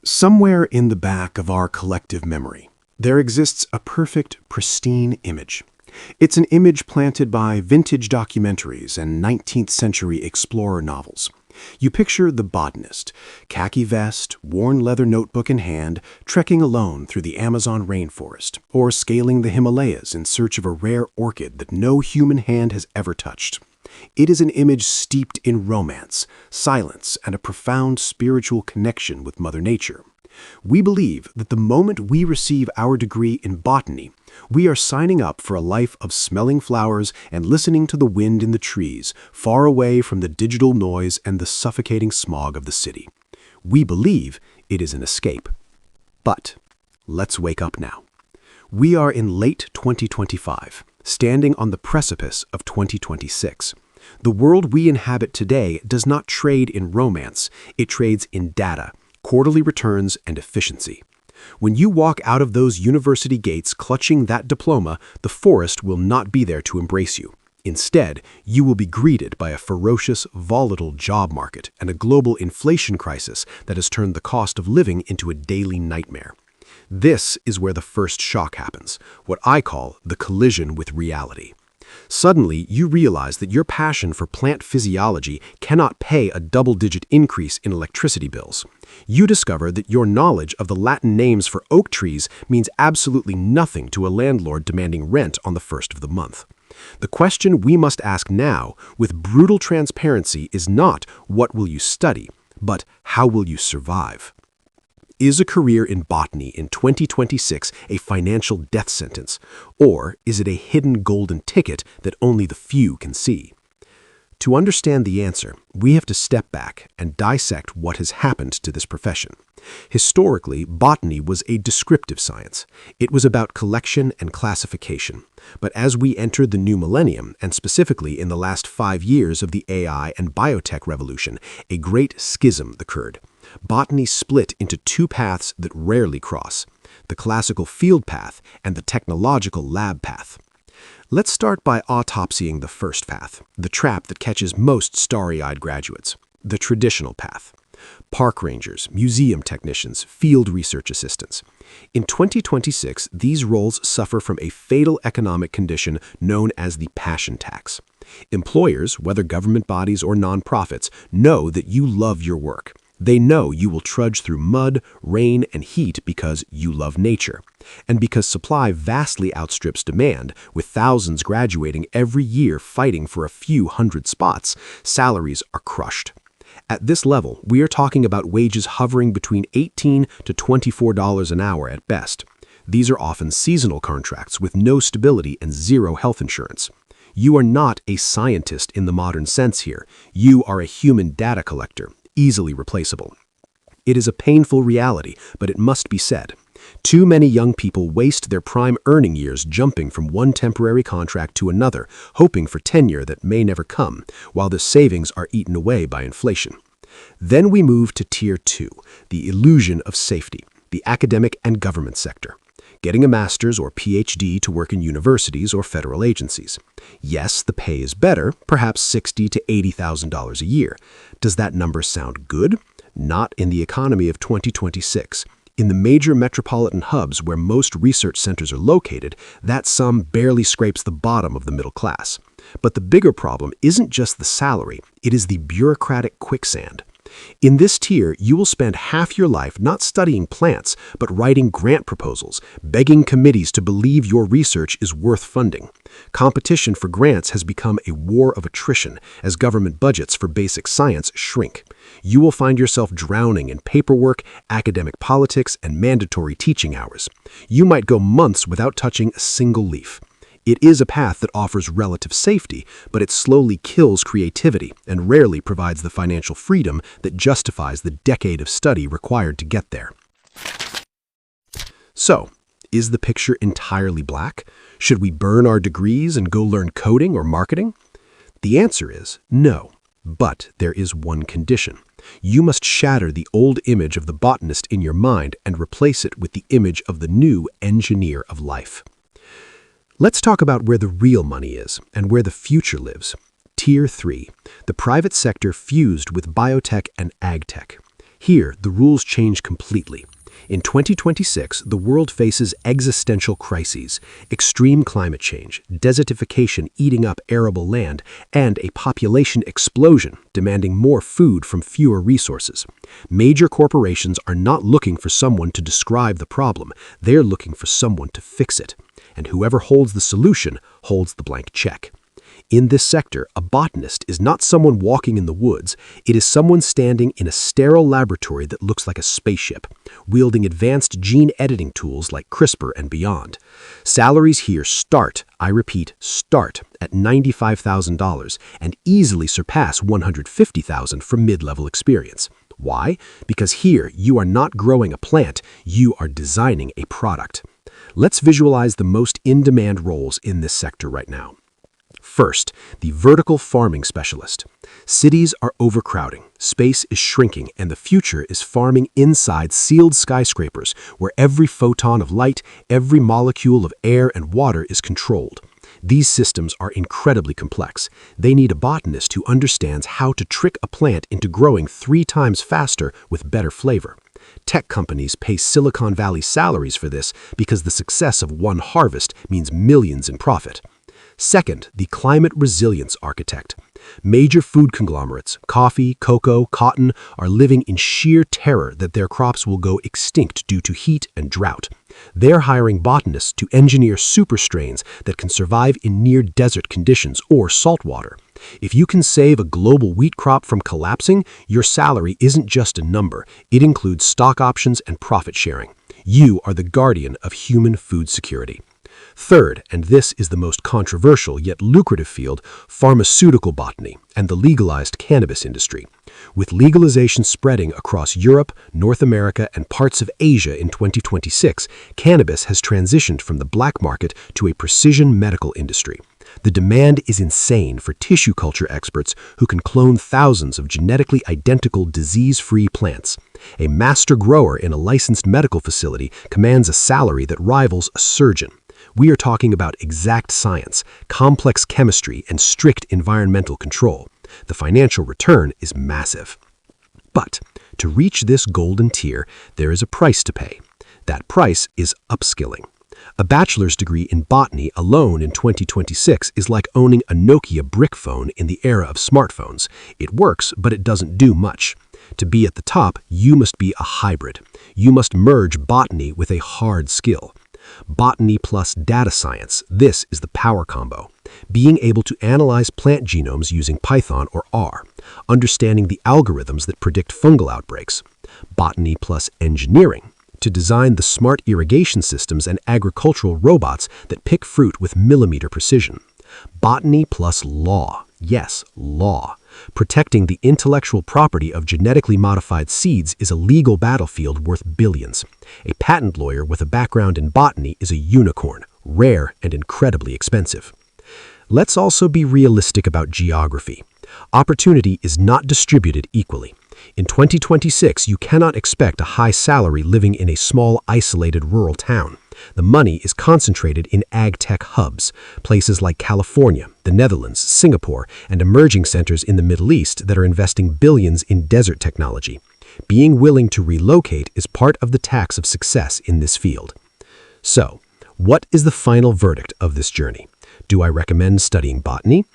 Somewhere in the back of our collective memory, there exists a perfect, pristine image. It's an image planted by vintage documentaries and 19th century explorer novels. You picture the botanist, khaki vest, worn leather notebook in hand, trekking alone through the Amazon rainforest, or scaling the Himalayas in search of a rare orchid that no human hand has ever touched. It is an image steeped in romance, silence, and a profound spiritual connection with Mother Nature. We believe that the moment we receive our degree in botany, we are signing up for a life of smelling flowers and listening to the wind in the trees, far away from the digital noise and the suffocating smog of the city. We believe it is an escape. But let's wake up now. We are in late 2025, standing on the precipice of 2026. The world we inhabit today does not trade in romance, it trades in data, quarterly returns, and efficiency. When you walk out of those university gates clutching that diploma, the forest will not be there to embrace you. Instead, you will be greeted by a ferocious, volatile job market and a global inflation crisis that has turned the cost of living into a daily nightmare. This is where the first shock happens, what I call the collision with reality. Suddenly, you realize that your passion for plant physiology cannot pay a double-digit increase in electricity bills. You discover that your knowledge of the Latin names for oak trees means absolutely nothing to a landlord demanding rent on the first of the month. The question we must ask now, with brutal transparency, is not what will you study, but how will you survive? Is a career in botany in 2026 a financial death sentence, or is it a hidden golden ticket that only the few can see? To understand the answer, we have to step back and dissect what has happened to this profession. Historically, botany was a descriptive science. It was about collection and classification. But as we entered the new millennium, and specifically in the last 5 years of the AI and biotech revolution, a great schism occurred. Botany split into two paths that rarely cross: the classical field path and the technological lab path. Let's start by autopsying the first path, the trap that catches most starry-eyed graduates, the traditional path. Park rangers, museum technicians, field research assistants. In 2026, these roles suffer from a fatal economic condition known as the passion tax. Employers, whether government bodies or nonprofits, know that you love your work. They know you will trudge through mud, rain, and heat because you love nature. And because supply vastly outstrips demand, with thousands graduating every year fighting for a few hundred spots, salaries are crushed. At this level, we are talking about wages hovering between $18 to $24 an hour at best. These are often seasonal contracts with no stability and zero health insurance. You are not a scientist in the modern sense here. You are a human data collector, easily replaceable. It is a painful reality, but it must be said. Too many young people waste their prime earning years jumping from one temporary contract to another, hoping for tenure that may never come, while the savings are eaten away by inflation. Then we move to Tier 2, the illusion of safety, the academic and government sector. Getting a master's or PhD to work in universities or federal agencies. Yes, the pay is better, perhaps $60,000 to $80,000 a year. Does that number sound good? Not in the economy of 2026. In the major metropolitan hubs where most research centers are located, that sum barely scrapes the bottom of the middle class. But the bigger problem isn't just the salary, it is the bureaucratic quicksand. In this tier, you will spend half your life not studying plants, but writing grant proposals, begging committees to believe your research is worth funding. Competition for grants has become a war of attrition as government budgets for basic science shrink. You will find yourself drowning in paperwork, academic politics, and mandatory teaching hours. You might go months without touching a single leaf. It is a path that offers relative safety, but it slowly kills creativity and rarely provides the financial freedom that justifies the decade of study required to get there. So, is the picture entirely black? Should we burn our degrees and go learn coding or marketing? The answer is no, but there is one condition. You must shatter the old image of the botanist in your mind and replace it with the image of the new engineer of life. Let's talk about where the real money is and where the future lives. Tier 3, the private sector fused with biotech and agtech. Here, the rules change completely. In 2026, the world faces existential crises, extreme climate change, desertification eating up arable land, and a population explosion demanding more food from fewer resources. Major corporations are not looking for someone to describe the problem, they're looking for someone to fix it. And whoever holds the solution holds the blank check. In this sector, a botanist is not someone walking in the woods, it is someone standing in a sterile laboratory that looks like a spaceship, wielding advanced gene editing tools like CRISPR and beyond. Salaries here start, I repeat, start at $95,000 and easily surpass $150,000 for mid-level experience. Why? Because here you are not growing a plant, you are designing a product. Let's visualize the most in-demand roles in this sector right now. First, the vertical farming specialist. Cities are overcrowding, space is shrinking, and the future is farming inside sealed skyscrapers where every photon of light, every molecule of air and water is controlled. These systems are incredibly complex. They need a botanist who understands how to trick a plant into growing 3 times faster with better flavor. Tech companies pay Silicon Valley salaries for this because the success of one harvest means millions in profit. Second, the climate resilience architect. Major food conglomerates, coffee, cocoa, cotton, are living in sheer terror that their crops will go extinct due to heat and drought. They're hiring botanists to engineer super strains that can survive in near-desert conditions or saltwater. If you can save a global wheat crop from collapsing, your salary isn't just a number, it includes stock options and profit sharing. You are the guardian of human food security. Third, and this is the most controversial yet lucrative field, pharmaceutical botany and the legalized cannabis industry. With legalization spreading across Europe, North America, and parts of Asia in 2026, cannabis has transitioned from the black market to a precision medical industry. The demand is insane for tissue culture experts who can clone thousands of genetically identical disease-free plants. A master grower in a licensed medical facility commands a salary that rivals a surgeon. We are talking about exact science, complex chemistry, and strict environmental control. The financial return is massive. But to reach this golden tier, there is a price to pay. That price is upskilling. A bachelor's degree in botany alone in 2026 is like owning a Nokia brick phone in the era of smartphones. It works, but it doesn't do much. To be at the top, you must be a hybrid. You must merge botany with a hard skill. Botany plus data science, this is the power combo. Being able to analyze plant genomes using Python or R, understanding the algorithms that predict fungal outbreaks. Botany plus engineering, to design the smart irrigation systems and agricultural robots that pick fruit with millimeter precision. Botany plus law, yes, law. Protecting the intellectual property of genetically modified seeds is a legal battlefield worth billions. A patent lawyer with a background in botany is a unicorn, rare and incredibly expensive. Let's also be realistic about geography. Opportunity is not distributed equally. In 2026, you cannot expect a high salary living in a small, isolated rural town. The money is concentrated in agtech hubs, places like California, the Netherlands, Singapore, and emerging centers in the Middle East that are investing billions in desert technology. Being willing to relocate is part of the tax of success in this field. So, what is the final verdict of this journey? Do I recommend studying botany?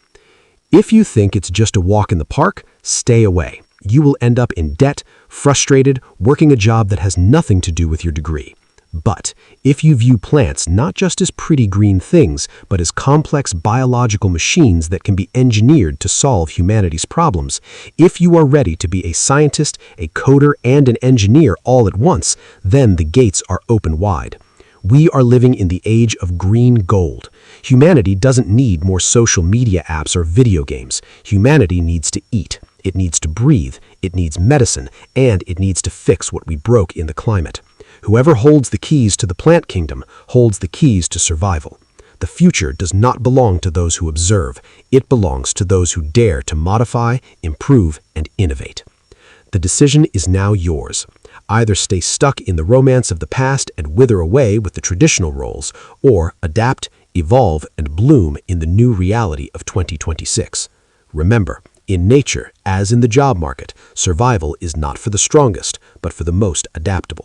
If you think it's just a walk in the park, stay away. You will end up in debt, frustrated, working a job that has nothing to do with your degree. But if you view plants not just as pretty green things, but as complex biological machines that can be engineered to solve humanity's problems, if you are ready to be a scientist, a coder, and an engineer all at once, then the gates are open wide. We are living in the age of green gold. Humanity doesn't need more social media apps or video games. Humanity needs to eat. It needs to breathe. It needs medicine. And it needs to fix what we broke in the climate. Whoever holds the keys to the plant kingdom holds the keys to survival. The future does not belong to those who observe. It belongs to those who dare to modify, improve, and innovate. The decision is now yours. Either stay stuck in the romance of the past and wither away with the traditional roles, or adapt, evolve, and bloom in the new reality of 2026. Remember, In nature, as in the job market, survival is not for the strongest, but for the most adaptable.